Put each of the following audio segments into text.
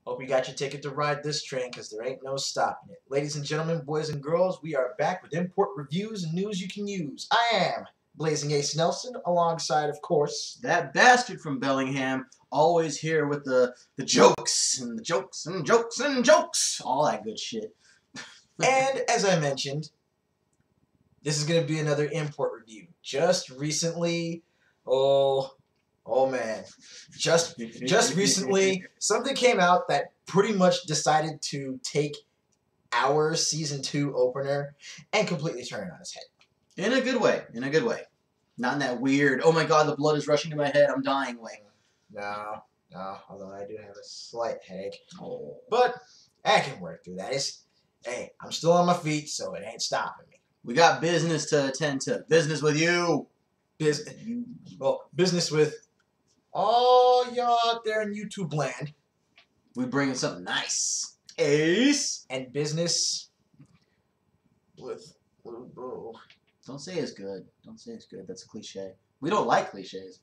Hope you got your ticket to ride this train, because there ain't no stopping it. Ladies and gentlemen, boys and girls, we are back with import reviews and news you can use. I am Blazing Ace Nelson, alongside, of course, that bastard from Bellingham, always here with the jokes and the jokes and jokes and jokes, all that good shit. And as I mentioned, this is going to be another import review. Just recently, oh man, just recently, something came out that pretty much decided to take our Season 2 opener and completely turn it on its head. In a good way, in a good way. Not in that weird, oh my god, the blood is rushing to my head, I'm dying way. No, although I do have a slight headache. Oh. But I can work through that. Hey, I'm still on my feet, so it ain't stopping me. We got business to attend to. Business with you. Business with all y'all out there in YouTube land. We bringing something nice. Ace. And business with Blue Boo. Don't say it's good. Don't say it's good. That's a cliche. We don't like cliches.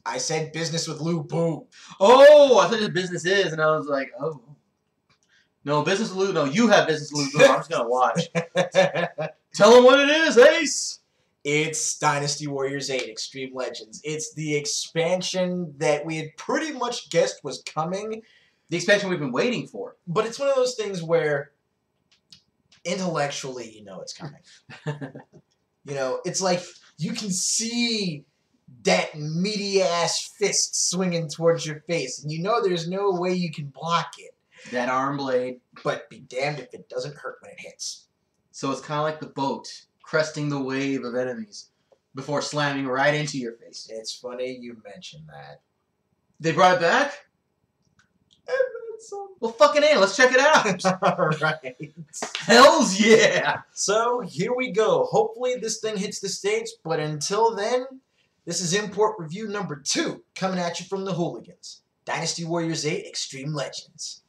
I said business with Lou Boo. Oh, I thought the business is, and I was like, oh. No, business with Lou. No, you have business with Lou Boo. I'm just going to watch. Tell them what it is, Ace. It's Dynasty Warriors 8 Xtreme Legends. It's the expansion that we had pretty much guessed was coming. The expansion we've been waiting for. But it's one of those things where intellectually you know it's coming. You know, it's like you can see that meaty-ass fist swinging towards your face, and you know there's no way you can block it. That arm blade. But be damned if it doesn't hurt when it hits. So it's kind of like the boat cresting the wave of enemies before slamming right into your face. It's funny you mentioned that. They brought it back? Well, fucking A, let's check it out. Alright. Hells yeah! So, here we go. Hopefully this thing hits the States, but until then, this is import review number 2, coming at you from the Hooliganz. Dynasty Warriors 8 Xtreme Legends.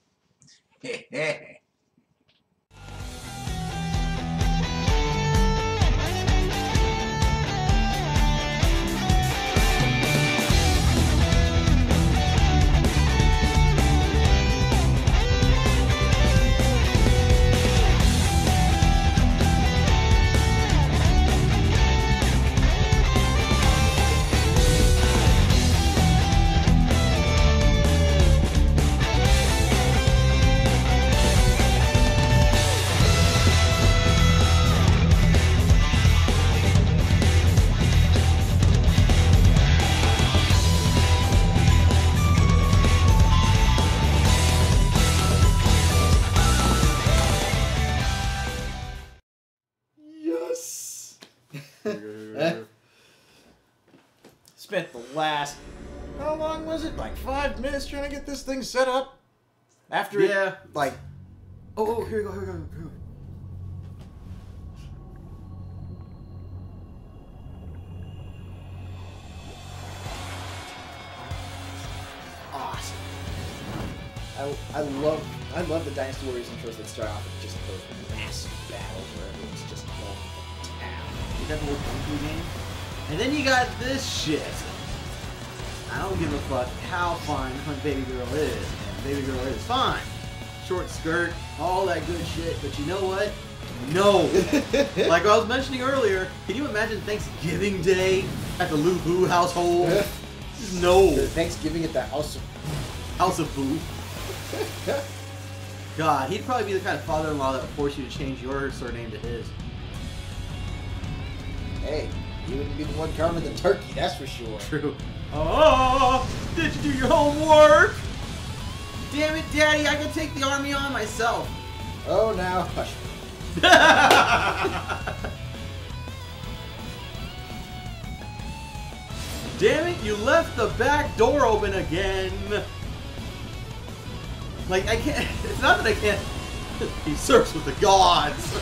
Spent the last, how long was it? Like 5 minutes trying to get this thing set up? After it, like, oh, here we go, here we go, here we go. Awesome. I love the Dynasty Warriors intros that start off with just those massive battles where everyone's just going to town. You got the little bunker game? And then you got this shit. I don't give a fuck how fine Hunt Baby Girl is. And Baby Girl is fine. Short skirt, all that good shit. But you know what? No. Like I was mentioning earlier, can you imagine Thanksgiving Day at the Lou Boo household? No. Thanksgiving at the House of Boo. God, he'd probably be the kind of father-in-law that would force you to change your surname to his. Hey, you wouldn't be the one carving the turkey, that's for sure. True. Oh, did you do your homework? Damn it, Daddy, I can take the army on myself. Oh, now, hush. Damn it, you left the back door open again. Like, I can't, it's not that I can't, he surfs with the gods.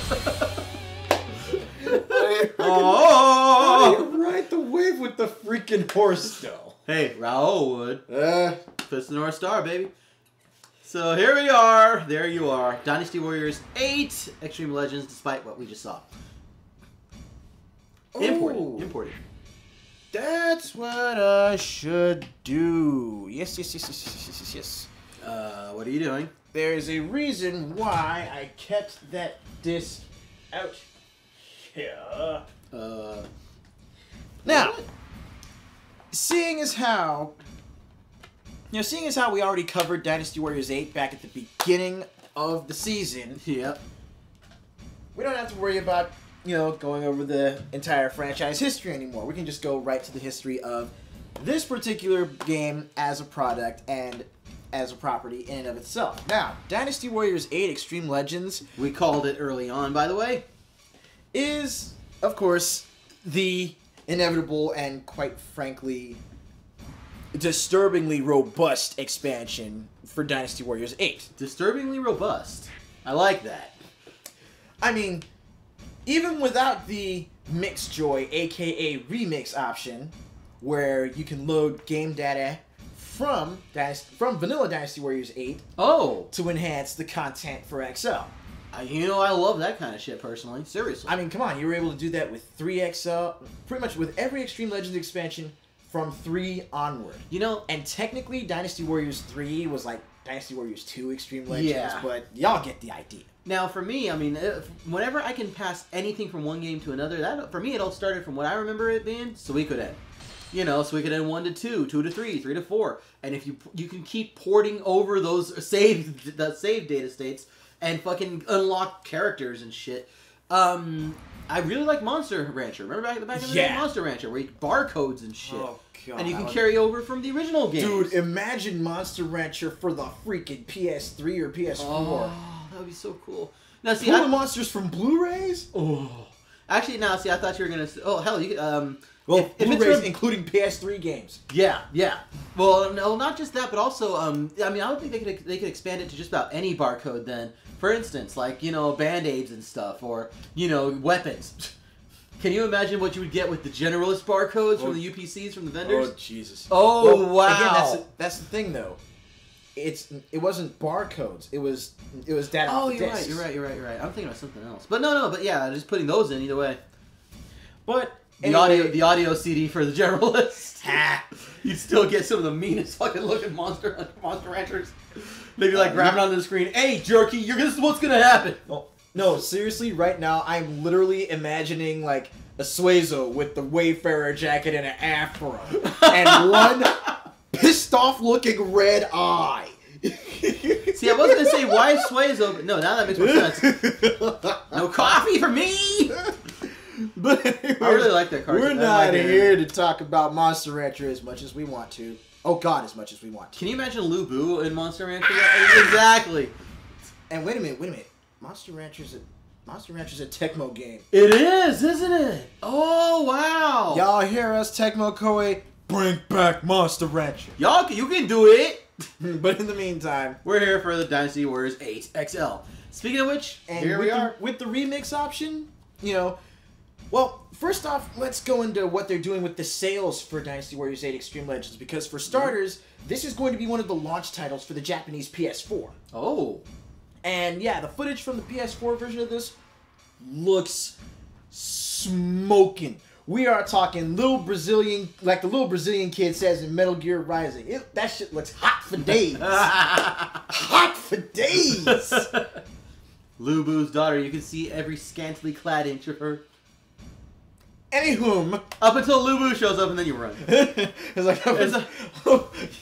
Oh! Ride the wave with the freaking horse, though. Hey, Raoul would. Fist the North Star, baby. So here we are. There you are. Dynasty Warriors 8 Xtreme Legends, despite what we just saw. Imported. Imported. That's what I should do. Yes. What are you doing? There is a reason why I kept that disc out here. Now, seeing as how we already covered Dynasty Warriors 8 back at the beginning of the season, Yep. we don't have to worry about, going over the entire franchise history anymore. We can just go right to the history of this particular game as a product and as a property in and of itself. Now, Dynasty Warriors 8 Xtreme Legends, We called it early on, by the way. is, of course, the inevitable and, quite frankly, disturbingly robust expansion for Dynasty Warriors 8. Disturbingly robust. I like that. I mean, even without the Mix Joy, aka Remix option, where you can load game data from vanilla Dynasty Warriors 8 Oh. to enhance the content for XL. I love that kind of shit, personally. Seriously. I mean, come on, you were able to do that with 3XL, pretty much with every Xtreme Legends expansion from 3 onward. And technically, Dynasty Warriors 3 was like Dynasty Warriors 2 Xtreme Legends, Yeah. but y'all get the idea. Now, for me, I mean, whenever I can pass anything from one game to another, for me, it all started from what I remember it being Suikoden. Suikoden 1 to 2, 2 to 3, 3 to 4. And if you can keep porting over those save data states and fucking unlock characters and shit. I really like Monster Rancher. Remember back in the day, Monster Rancher, where you barcodes and shit. Oh, God. And you can carry over from the original game. Dude, imagine Monster Rancher for the freaking PS3 or PS4. Oh, that would be so cool. Now, see, Pull the monsters from Blu-rays? Oh. Actually, now, see, I thought you were going to... Oh, hell, you could... Well, if Blu-rays it's including PS3 games. Yeah. Well, no, not just that, but also, I mean, I would think they could expand it to just about any barcode then. For instance, like, Band-Aids and stuff, or, weapons. Can you imagine what you would get with the generalist barcodes from the UPCs from the vendors? Oh, Jesus. Oh, well, wow. Again, that's the thing, though. It wasn't barcodes. It was data off the discs. You're right. I'm thinking about something else. But but yeah, just putting those in either way. But anyway, the audio CD for the generalist. You'd still get some of the meanest fucking looking monster ranchers. They'd be like grabbing onto the screen. Hey, jerky, this is what's gonna happen. Oh, no, seriously, right now I'm literally imagining like a Suezo with the Wayfarer jacket and an afro and one pissed off looking red eye. See, I wasn't gonna say why Suezo, but no, now that makes more sense. No coffee for me. But anyways, I really like that cartoon. We're not here to talk about Monster Rancher as much as we want to. Oh God, as much as we want to. Can you imagine Lu Bu in Monster Rancher? Exactly. And wait a minute. Monster Rancher's a Tecmo game. It is, isn't it? Oh wow. Y'all hear us, Tecmo-Koei? Bring back Monster Rancher. Y'all, you can do it. But in the meantime, we're here for the Dynasty Warriors 8 XL. Speaking of which, here we are with the remix option. Well, first off, let's go into what they're doing with the sales for Dynasty Warriors 8 Xtreme Legends, because for starters, this is going to be one of the launch titles for the Japanese PS4. Oh. And yeah, the footage from the PS4 version of this looks smoking. We are talking little Brazilian, like the little Brazilian kid says in Metal Gear Rising. That shit looks hot for days. Hot for days. Lu Bu's daughter, you can see every scantily clad inch of her. Anywhom, up until Lu Bu shows up and then you run. It's like,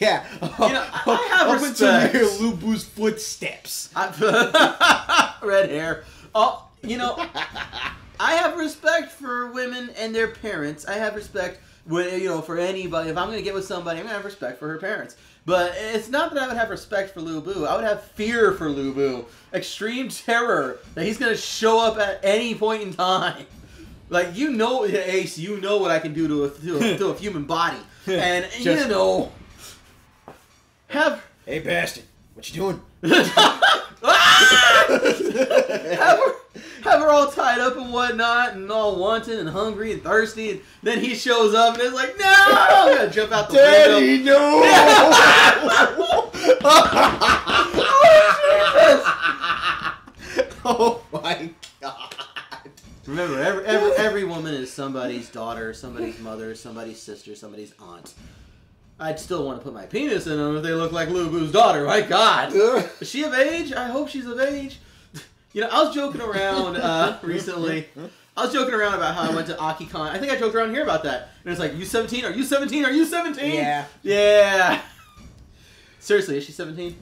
yeah. I have respect. Up until you hear Lu Bu's footsteps. Red hair. Oh, I have respect for women and their parents. I have respect, for anybody. If I'm going to get with somebody, I'm going to have respect for her parents. But it's not that I would have respect for Lu Bu. I would have fear for Lu Bu. Extreme terror that he's going to show up at any point in time. Like, Ace, you know what I can do to a human body. And, Hey, bastard, what you doing? have her all tied up and whatnot, and all wanton and hungry and thirsty, and then he shows up and it's like, no! I'm gonna jump out the window. Daddy, no! Oh my God. Remember, every woman is somebody's daughter, somebody's mother, somebody's sister, somebody's aunt. I'd still want to put my penis in them if they look like Lubu's daughter. My God. Is she of age? I hope she's of age. You know, I was joking around recently. I was joking around about how I went to AkiCon. I think I joked around here about that. And it's like, you 17? Are you 17? Are you 17? Yeah. Yeah. Seriously, is she 17?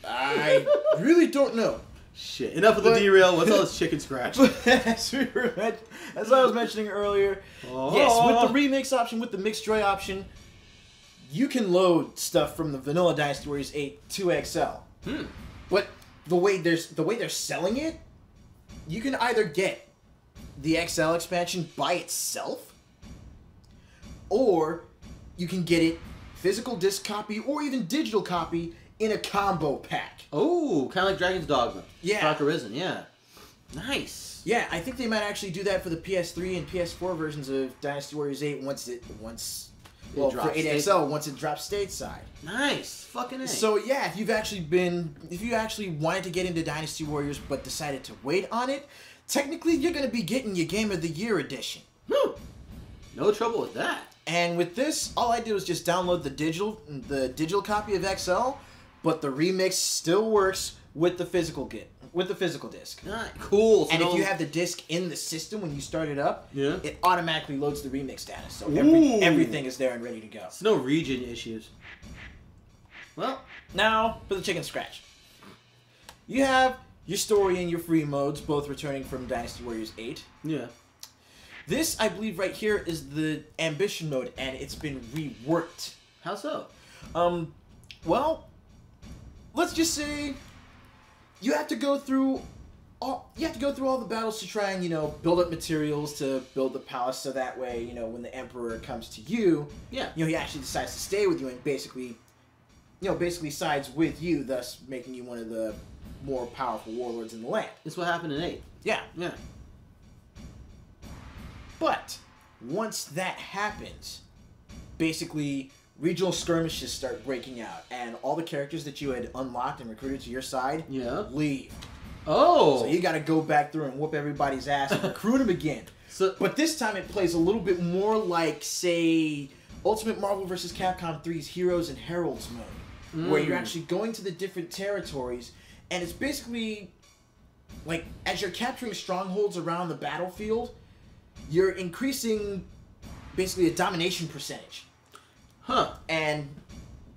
I really don't know. Shit. Enough of the derail. What's all this chicken scratch? As I was mentioning earlier, yes, with the remix option, with the mixed joy option, you can load stuff from the vanilla Dynasty Warriors 8 to XL. But the way they're selling it, you can either get the XL expansion by itself, or you can get it physical disc copy or even digital copy in a combo pack. Oh, kind of like Dragon's Dogma. Yeah. Dr. Risen, yeah. Nice. Yeah, I think they might actually do that for the PS3 and PS4 versions of Dynasty Warriors 8 for 8XL once it drops stateside. Nice. Fucking A. So yeah, if you actually wanted to get into Dynasty Warriors but decided to wait on it, technically you're going to be getting your Game of the Year edition. No trouble with that. And with this, all I did was just download the digital copy of XL, but the remix still works with the physical disc. Cool. So And if you have the disc in the system when you start it up, yeah, it automatically loads the remix status. So everything is there and ready to go. It's no region issues. Well, now for the chicken scratch. You have your story and your free modes, both returning from Dynasty Warriors 8. Yeah. This, I believe, right here is the ambition mode, and it's been reworked. How so? Well, let's just say you have to go through all the battles to try and, build up materials to build the palace, so that way, when the Emperor comes to you, he actually decides to stay with you and basically sides with you, thus making you one of the more powerful warlords in the land. This is what happened in 8. Yeah. Yeah. But once that happens, basically regional skirmishes start breaking out, and all the characters that you had unlocked and recruited to your side leave. Oh! So you got to go back through and whoop everybody's ass and recruit them again. But this time it plays a little bit more like, say, Ultimate Marvel vs. Capcom 3's Heroes and Heralds mode, where you're actually going to the different territories, and it's basically like, as you're capturing strongholds around the battlefield, you're increasing basically a domination percentage. And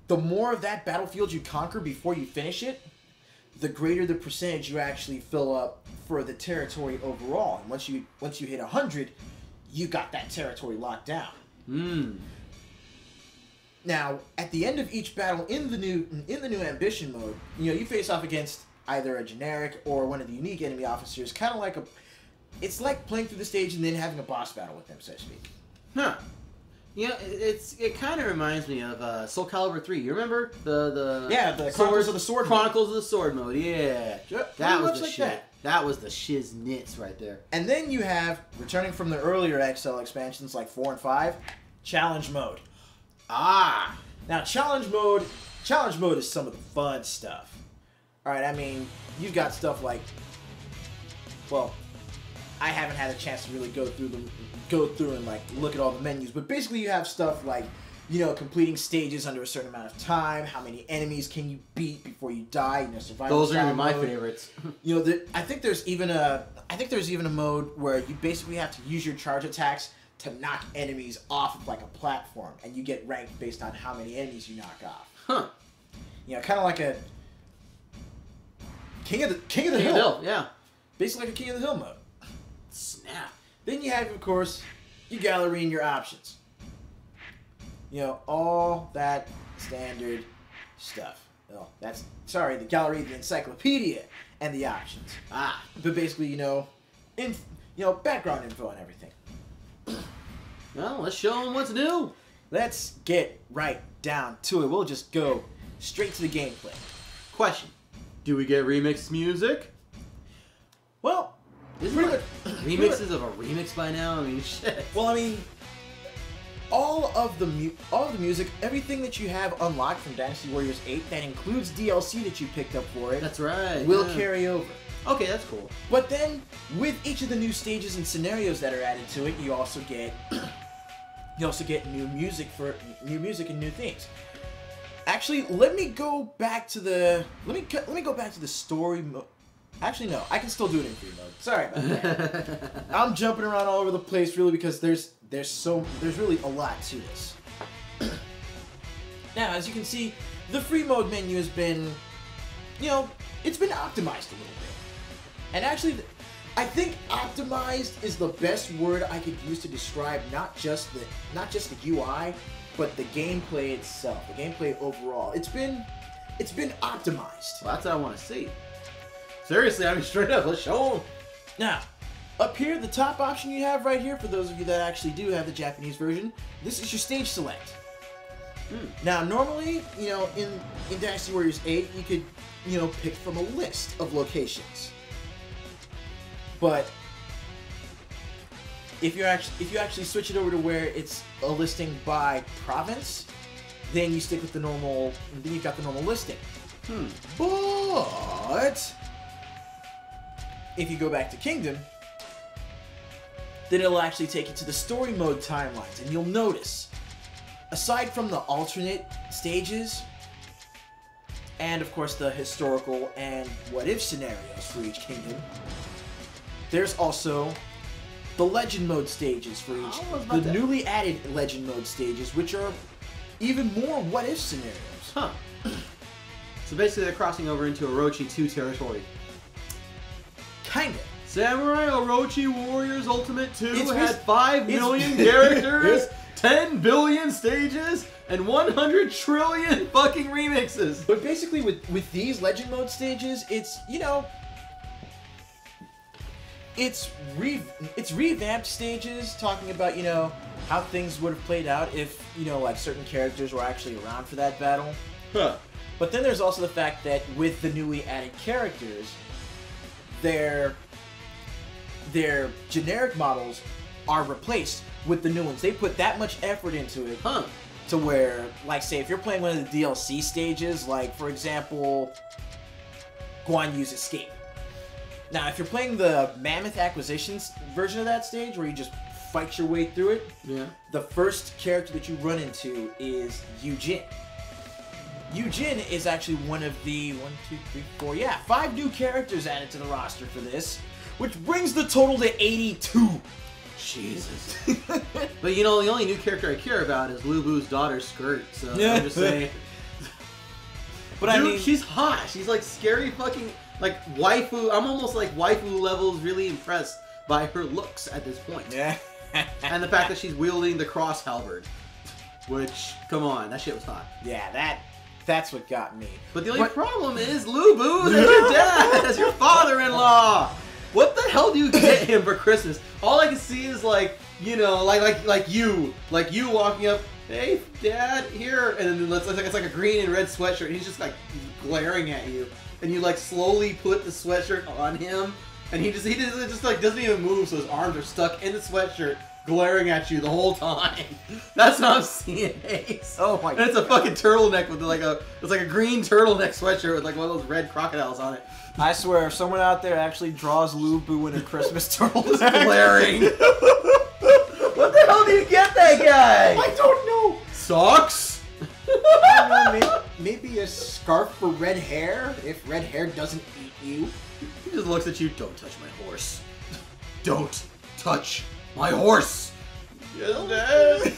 the more of that battlefield you conquer before you finish it, the greater the percentage you actually fill up for the territory overall. And once you hit 100, you got that territory locked down. Now, at the end of each battle in the new ambition mode, you face off against either a generic or one of the unique enemy officers, kind of like it's like playing through the stage and then having a boss battle with them, so to speak. Yeah, it kind of reminds me of Soul Calibur 3. You remember the Chronicles of the Sword Chronicles of the Sword mode. Yeah, that was the like shit. That was the shiznits right there. And then you have, returning from the earlier XL expansions like 4 and 5, Challenge mode. Now Challenge mode is some of the fun stuff. All right, I mean, you've got stuff like, well, I haven't had a chance to really go through and like look at all the menus, but basically you have stuff like, completing stages under a certain amount of time, how many enemies can you beat before you die, survival. Those are my favorites. I think there's even a mode where you basically have to use your charge attacks to knock enemies off of like a platform, and you get ranked based on how many enemies you knock off. Kind of like a King of the Hill. Yeah. Basically like a King of the Hill mode. Snap. Then you have, of course, your gallery and your options. All that standard stuff. Oh, the gallery, the encyclopedia, and the options. But basically, background info and everything. Well, let's show them what's new. Let's get right down to it. We'll just go straight to the gameplay. Question. Do we get remix music? Well, remixes of a remix by now? I mean, shit. Well, I mean, all of the music, everything that you have unlocked from Dynasty Warriors 8, that includes DLC that you picked up for it. That's right. Will carry over. Okay, that's cool. But then, with each of the new stages and scenarios that are added to it, you also get You also get new music and new themes. Actually, let me go back to the story mode. Actually, no, I can still do it in free mode. Sorry about that. I'm jumping around all over the place really because there's really a lot to this. Now, as you can see, the free mode menu has been, it's been optimized a little bit. And actually, I think optimized is the best word I could use to describe not just the UI, but the gameplay itself, the gameplay overall. It's been optimized. Well, that's what I want to see. Seriously, I mean, straight up, let's show them. Now, up here, the top option you have right here, for those of you that actually do have the Japanese version, this is your stage select. Now, normally, in Dynasty Warriors 8, you could, pick from a list of locations. But if you actually switch it over to where it's a listing by province, then you stick with the normal. Then you've got the normal listing. But if you go back to Kingdom, then it'll actually take you to the story mode timelines, and you'll notice, aside from the alternate stages, and of course the historical and what-if scenarios for each kingdom, there's also the legend mode stages for each. The newly added legend mode stages, which are even more what-if scenarios. Huh. So basically they're crossing over into Orochi 2 territory. Kinda. Samurai Orochi Warriors Ultimate 2 had 5 million characters, 10 billion stages, and 100 trillion fucking remixes. But basically with these legend mode stages, it's, it's revamped stages, talking about, how things would have played out if, like certain characters were actually around for that battle. Huh. But then there's also the fact that with the newly added characters, their generic models are replaced with the new ones. They put that much effort into it to where, like, say, if you're playing one of the DLC stages, like, for example, Guan Yu's Escape. Now, if you're playing the Mammoth Acquisitions version of that stage, where you just fight your way through it, the first character that you run into is Yujin. Yujin is actually one of the 5 new characters added to the roster for this, which brings the total to 82. Jesus. But the only new character I care about is Lubu's daughter, Skirt, so I'm just saying. But dude, I mean, she's hot. She's like scary fucking, like, waifu. I'm almost like waifu levels really impressed by her looks at this point. Yeah. And the fact that she's wielding the cross halberd. Which, come on, that shit was hot. Yeah, that's what got me. But the only problem is Lubu as your dad, as your father-in-law. What the hell do you get him for Christmas? All I can see is like you walking up, hey Dad, here, and then it's like a green and red sweatshirt. And he's just like glaring at you, and you like slowly put the sweatshirt on him, and he just like doesn't even move, so his arms are stuck in the sweatshirt, glaring at you the whole time. That's what I'm seeing, Ace. Oh my god. And it's a fucking turtleneck with it's like a green turtleneck sweatshirt with like one of those red crocodiles on it. I swear, if someone out there actually draws Lubu in a Christmas turtleneck, glaring. What the hell do you get that guy? I don't know. Socks? I don't know, maybe a scarf for red hair, if red hair doesn't eat you. He just looks at you, don't touch my horse. Don't touch my horse. Yes,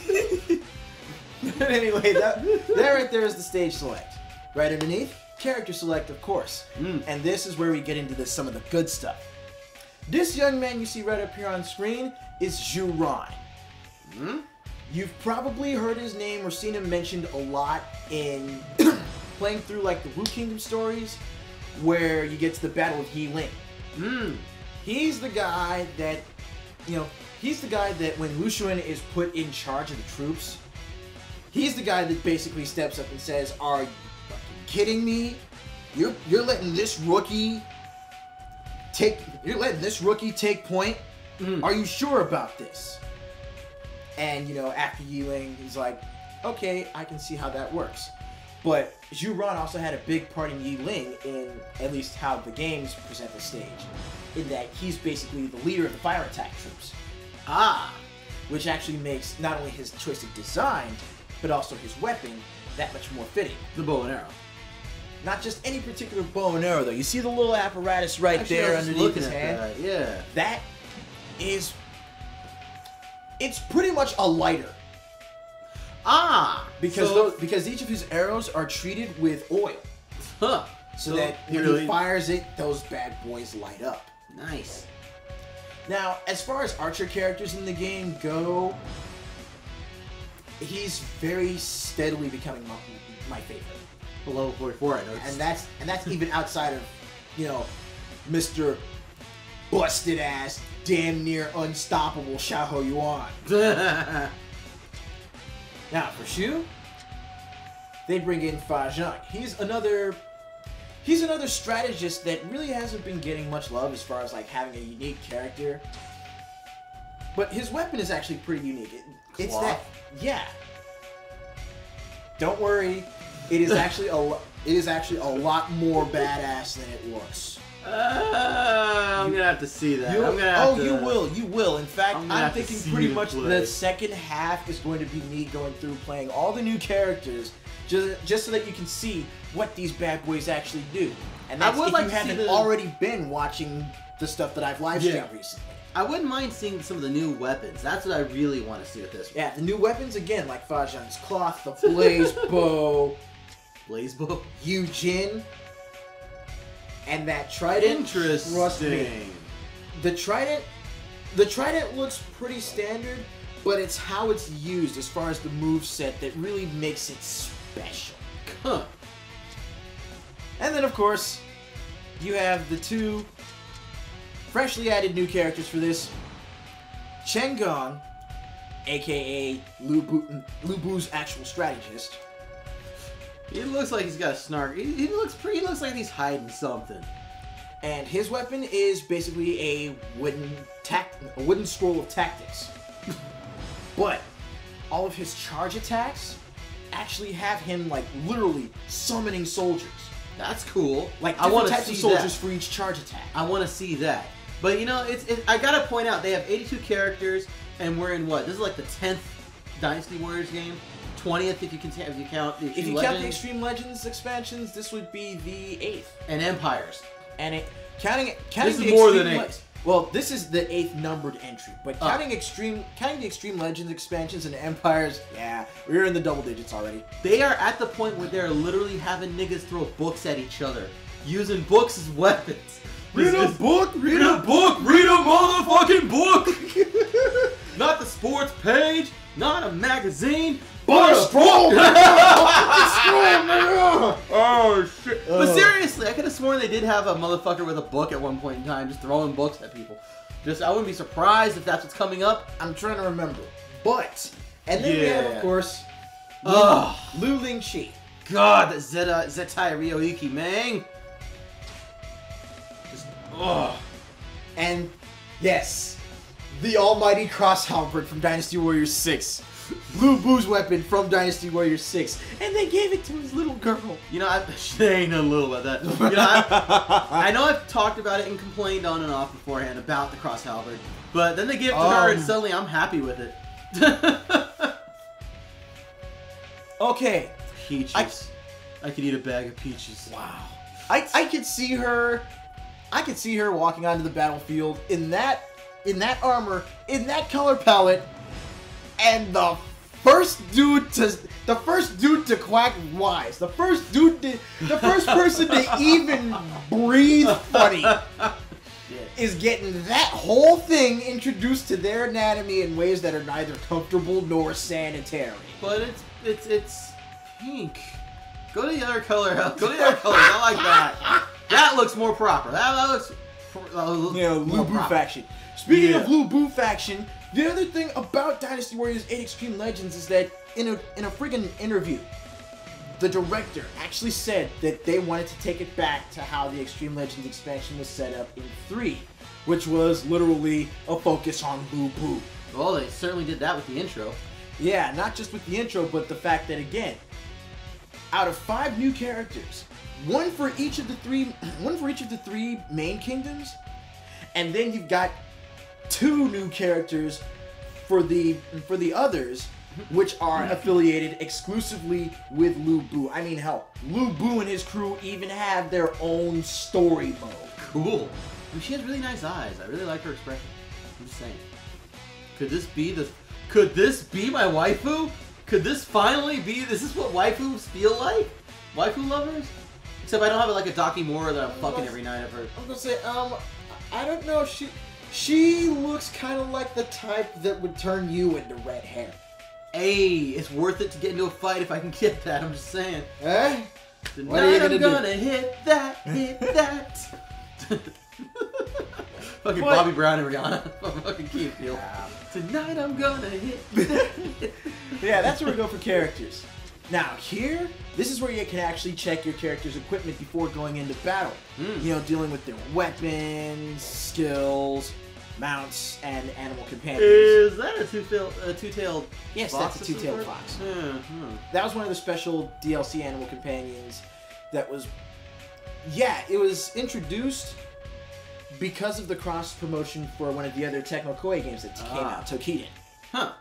Dad. Anyway, that right there is the stage select. Right underneath, character select, of course. And this is where we get into some of the good stuff. This young man you see right up here on screen is Zhu Ran. You've probably heard his name or seen him mentioned a lot in playing through like the Wu Kingdom stories, where you get to the battle with Yi Ling. He's the guy that, when Lu Xun is put in charge of the troops, he's the guy that basically steps up and says, "Are you fucking kidding me? You're letting this rookie take point? Are you sure about this?" And after Yi Ling, he's like, "Okay, I can see how that works." But Zhu Ran also had a big part in Yi Ling, in at least how the games present the stage, in that he's basically the leader of the fire attack troops. which actually makes not only his choice of design, but also his weapon that much more fitting. The bow and arrow. Not just any particular bow and arrow, though. You see the little apparatus right there underneath his hand? That. Yeah. That is... It's pretty much a lighter. Ah! Because each of his arrows are treated with oil. Huh. So that when he fires it, those bad boys light up. Nice. Now, as far as archer characters in the game go, he's very steadily becoming my favorite. Below 44, I know. And that's even outside of, you know, Mr. Busted ass, damn near unstoppable Xiahou Yuan. Now for Shu, they bring in Fa Zheng. He's another strategist that really hasn't been getting much love as far as like having a unique character. But his weapon is actually pretty unique. It's that, yeah. Don't worry. It is actually a lot more badass than it looks. I'm gonna have to see that. You will. In fact, I'm thinking pretty much the second half is going to be me going through playing all the new characters, just so that you can see what these bad boys actually do. And that's if you haven't already been watching the stuff that I've live streamed recently. I wouldn't mind seeing some of the new weapons. That's what I really want to see with this one. Yeah, the new weapons again, like Fa Zheng's cloth, the blaze bow. Blaze bow? Yujin. And that trident. Interesting. Trust me. The trident looks pretty standard, but it's how it's used as far as the moveset that really makes it special. Huh. And then of course, you have the two freshly added new characters for this. Chen Gong, aka Lu Bu's actual strategist. He looks like he's got a snark. He looks like he's hiding something. And his weapon is basically a wooden scroll of tactics. But all of his charge attacks actually have him like literally summoning soldiers. That's cool. Like different types of soldiers for each charge attack. I want to see that. But you know, I gotta point out they have 82 characters, and we're in what? This is like the 10th Dynasty Warriors game. 20th if you count the Extreme Legends. If you count the Extreme Legends expansions, this would be the 8th. And Empires. And counting this the is more than 8. Well, this is the 8th numbered entry, but counting the Extreme Legends expansions and Empires, yeah, we're in the double digits already. They are at the point where they're literally having niggas throw books at each other, using books as weapons. Read a book, read a book, read a motherfucking book. Not the sports page, not a magazine. But a scroll! Oh shit! But seriously, I could have sworn they did have a motherfucker with a book at one point in time, just throwing books at people. I wouldn't be surprised if that's what's coming up. I'm trying to remember. But and then we have, of course, Lu Lingqi. God, that Zetai Ryoiki, man. And yes, the almighty cross halberd from Dynasty Warriors 6. Lu Bu's weapon from Dynasty Warriors 6. And they gave it to his little girl. You know, there ain't no little about that. You know, I know I've talked about it and complained on and off beforehand about the cross halberd, but then they gave it to her and suddenly I'm happy with it. Okay. Peaches. I could eat a bag of peaches. Wow. I could see her walking onto the battlefield in that armor, in that color palette. And the first dude to quack wise, the first person to even breathe funny is getting that whole thing introduced to their anatomy in ways that are neither comfortable nor sanitary. But it's pink. Go to the other color. Go to the other colors. I like that. That looks more proper. That looks Lu Bu faction. Speaking of Lu Bu faction. The other thing about Dynasty Warriors 8 Extreme Legends is that in a friggin' interview, the director actually said that they wanted to take it back to how the Extreme Legends expansion was set up in 3, which was literally a focus on Lu Bu. Well, they certainly did that with the intro. Yeah, not just with the intro, but the fact that again, out of 5 new characters, one for each of the three main kingdoms, and then you've got 2 new characters for the others, which are affiliated exclusively with Lu Bu. I mean, hell, Lu Bu and his crew even have their own story mode. Cool. I mean, she has really nice eyes. I really like her expression. I'm just saying. Could this be my waifu? Could this finally be? Is this what waifus feel like? Waifu lovers? Except I don't have like a Dakimura that I'm fucking every night. I've heard. I'm gonna say, I don't know. She looks kind of like the type that would turn you into red hair. Hey, it's worth it to get into a fight if I can get that. I'm just saying. Eh? Tonight I'm gonna hit that, hit that. Fucking Bobby Brown and Rihanna from fucking Key and Peele. Tonight I'm gonna hit that. Yeah, that's where we go for characters. Now here, this is where you can actually check your character's equipment before going into battle. You know, dealing with their weapons, skills, mounts, and animal companions. Is that a two-tailed Yes, fox? that's a two-tailed fox. Yeah, That was one of the special DLC animal companions that was... Yeah, it was introduced because of the cross-promotion for one of the other Tecmo-Koei games that came out, Tokiden. Huh.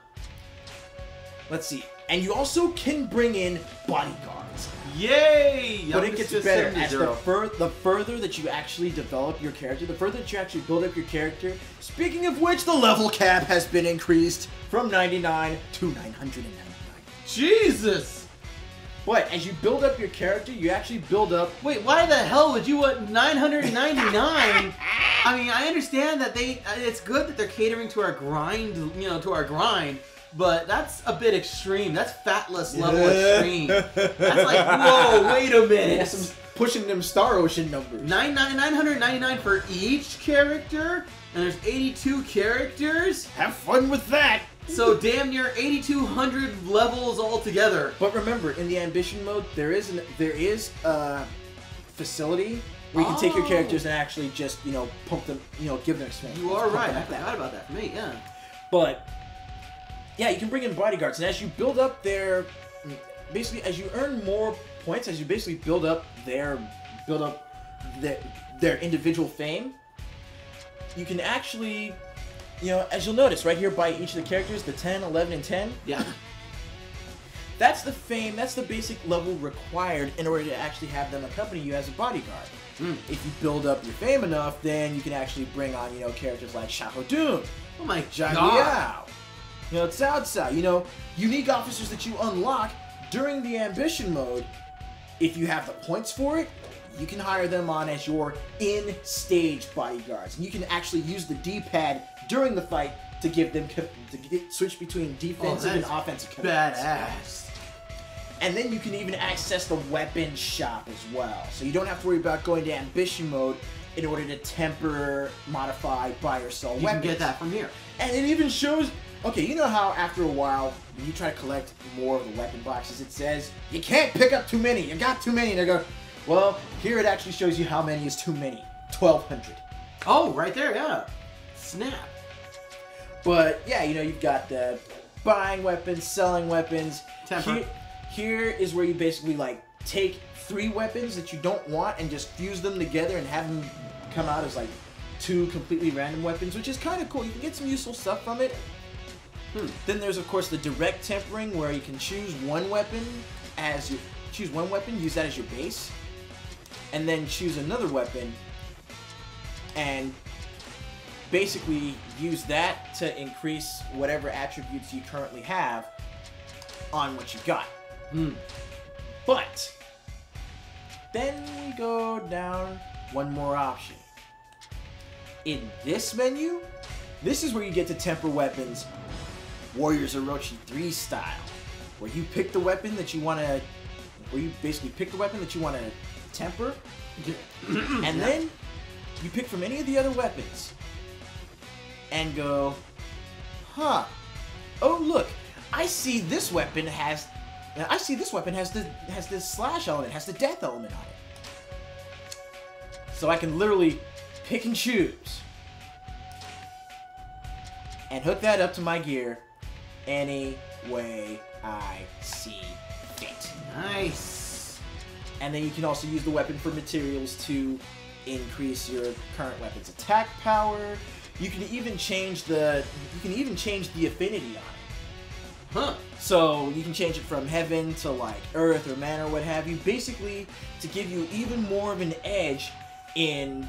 Let's see. And you also can bring in bodyguards. Yay! But it gets better. As the further that you actually develop your character, the further that you actually build up your character. Speaking of which, the level cap has been increased from 99 to 999. Jesus! But as you build up your character, you actually build up... Wait, why the hell would you want 999? I mean, I understand that it's good that they're catering to our grind, you know, to our grind. But that's a bit extreme. That's fatless level extreme. That's like, whoa, wait a minute. Yeah, pushing them Star Ocean numbers. 999 for each character? And there's 82 characters? Have fun with that. So damn near 8,200 levels altogether. But remember, in the ambition mode, there is a facility where you can take your characters and actually just, you know, pump them, you know, give them experience. You are right. I forgot about that for me, yeah. But... yeah, you can bring in bodyguards, and as you build up their, basically, as you earn more points, as you basically build up their individual fame, you can actually, you know, as you'll notice right here by each of the characters, the 10, 11, and 10. Yeah. That's the fame. That's the basic level required in order to actually have them accompany you as a bodyguard. If you build up your fame enough, then you can actually bring on, you know, characters like Shahodun. Oh my God. God. You know, Cao, you know, unique officers that you unlock during the ambition mode. If you have the points for it, you can hire them on as your in-stage bodyguards. And you can actually use the D-pad during the fight to give them switch between defensive and offensive commands. Badass. And then you can even access the weapon shop as well. So you don't have to worry about going to ambition mode in order to temper, modify, buy, or sell weapons. You can get that from here. And it even shows... okay, you know how after a while, when you try to collect more of the weapon boxes, it says, you can't pick up too many, you got too many, and they go, well, here it actually shows you how many is too many. 1,200. Oh, right there, yeah. Snap. But, yeah, you know, you've got the buying weapons, selling weapons. Temper. Here is where you basically, like, take 3 weapons that you don't want and just fuse them together and have them come out as, like, 2 completely random weapons, which is kind of cool. You can get some useful stuff from it. Then there's, of course, the direct tempering, where you can choose one weapon, use that as your base, and then choose another weapon, and basically use that to increase whatever attributes you currently have on what you got. But then we go down one more option. In this menu, this is where you get to temper weapons Warriors Orochi 3 style, where you pick the weapon that you want to, temper, and then you pick from any of the other weapons, and go, huh? Oh look, I see this weapon has the slash element, has the death element on it, so I can literally pick and choose and hook that up to my gear any way I see fit. Nice. And then you can also use the weapon for materials to increase your current weapon's attack power. You can even change the affinity on it. Huh. So you can change it from heaven to like earth or man or what have you, basically to give you even more of an edge in,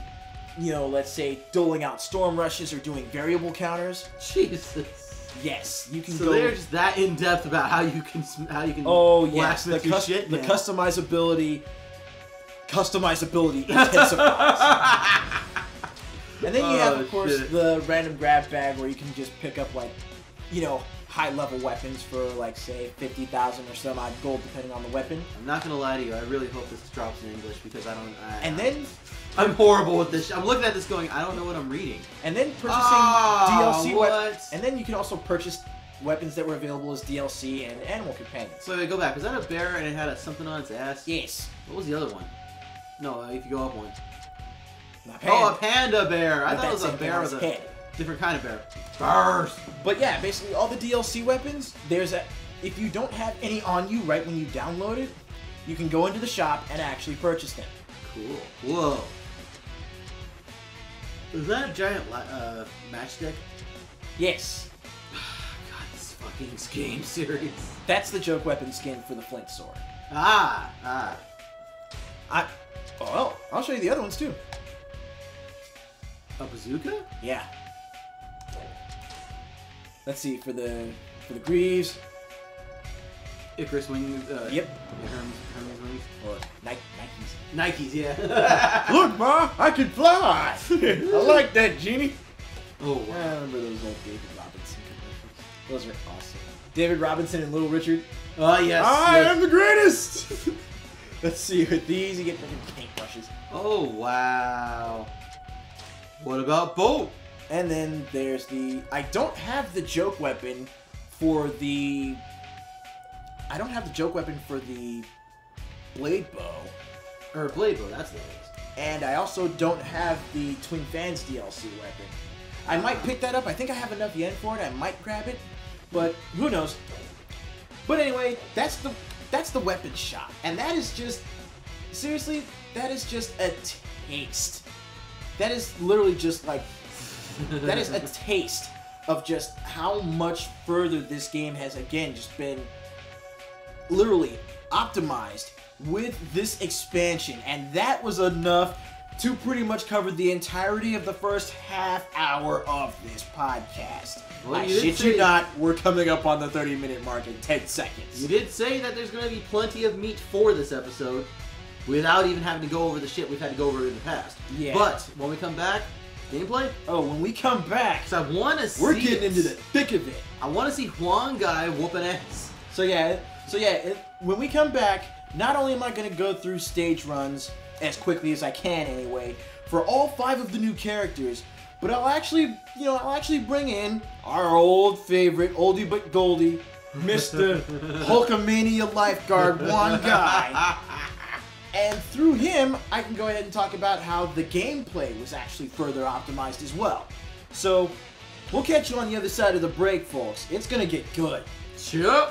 you know, let's say doling out storm rushes or doing variable counters. Jesus. Yes, you can so go. they're just that in depth about how you can. Oh yes, the shit. The customizability intensifies. And then you have, of course, the random grab bag where you can just pick up like, you know, high-level weapons for like say 50,000 or some odd gold, depending on the weapon. I'm not gonna lie to you. I really hope this drops in English because I'm horrible with this. I'm looking at this going, I don't know what I'm reading. And then purchasing DLC weapons. And then you can also purchase weapons that were available as DLC and animal companions. So wait, go back. Was that a bear and it had something on its ass? Yes. What was the other one? No, if you go up one. Oh, a panda bear. I thought it was a bear with a head. Different kind of bear. Bears. But yeah, basically all the DLC weapons, if you don't have any on you right when you download it, you can go into the shop and actually purchase them. Cool. Whoa. Is that a giant matchstick? Yes. God, this fucking game series. That's the joke weapon skin for the flint sword. I'll show you the other ones too. A bazooka? Yeah. Let's see, for the Greaves. Icarus wings. Yep. Hermes wings. Or Nikes. Nikes, yeah. Look, Ma, I can fly. I like that, Genie. Oh, wow. I remember those old David Robinson commercials. Those are awesome. David Robinson and Little Richard. Oh, yes. I am the greatest. Let's see, with these you get freaking paintbrushes. Oh, wow. What about Boat? And then there's I don't have the joke weapon for the... I don't have the joke weapon for the blade bow. Or blade bow, that's what it is. And I also don't have the Twin Fans DLC weapon. I might pick that up. I think I have enough yen for it. I might grab it. But who knows? But anyway, that's the weapon shop. And that is just... Seriously, that is just a taste. That is literally just like... that is a taste of just how much further this game has, again, just been literally optimized with this expansion. And that was enough to pretty much cover the entirety of the first half hour of this podcast. Well, I shit you not, we're coming up on the 30-minute mark in 10 seconds. You did say that there's going to be plenty of meat for this episode without even having to go over the shit we've had to go over in the past. Yeah. But when we come back, gameplay? Oh, when we come back, so I want to see we're getting into the thick of it. I want to see Huang guy whooping ass. So yeah, when we come back, not only am I going to go through stage runs as quickly as I can anyway, for all 5 of the new characters, but I'll actually bring in our old favorite, oldie but goldie, Mr. Hulkamania Lifeguard One Guy. And through him, I can go ahead and talk about how the gameplay was actually further optimized as well. So, we'll catch you on the other side of the break, folks. It's gonna get good. Sure.